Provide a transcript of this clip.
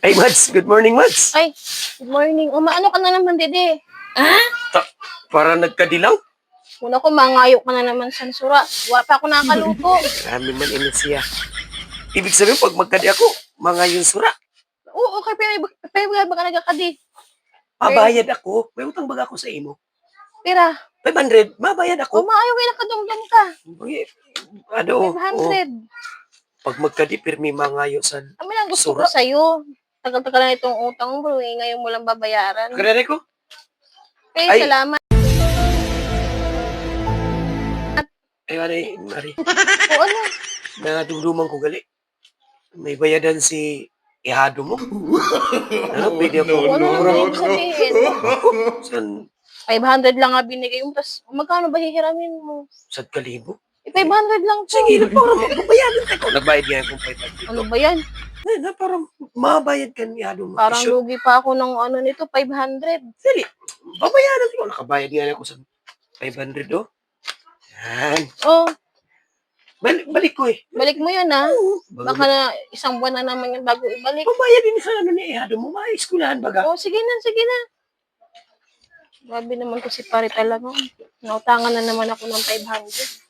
Ay, Mads. Good morning, Mads. Ay, good morning. Umaano ka na naman, Dede? Para nagkadilaw. Una ko, mangayo ka na naman sa sura. Wala pa ako nakaluto. Marami man ina siya. Ibig sabihin, pag magkadi ako, mga yung sura. Oo, okay, pero ba ka nagkakadi? Mabayad ako. May utang baga ako sa imo. Pira, 500, mabayad ako. umaayo kayo nakadumdum ka. Uy, ano, 500. pag magkadi, pirmi mangayo sa Kami lang gusto sura. ko sa'yo. Tagal-tagal na itong utang mo, bro. Ngayon mo lang babayaran. Kaya ko? Okay, Ay. salamat. Ay, Mari. O ano? Nadumduman ko gali. May bayadan si ihado mo. Ano, pwede ako. O ano naman ibig sabihin? San, 500 lang nga binigay mo. Tapos, magkano ba hihiramin mo? sad kalibo? 500 lang to. Sige, para magbayadan tayo. Nagbayad nga akong 500. Ano ba yan? Na, para mabayad ka ni ihado mo. Parang Sure. lugi pa ako ng ano nito, 500. Dali, babayaran ko. Nakabayad nga ako sa 500, oh. Yan. Oh, Balik ko eh. balik mo yun ha. Baka Baka na isang buwan na naman yung bago ibalik. babayad din sa ano ni ihado mo. Maeskulahan baga. Oh, sige na, sige na. Grabe naman ko si pare talaga. Nautangan na naman ako ng 500.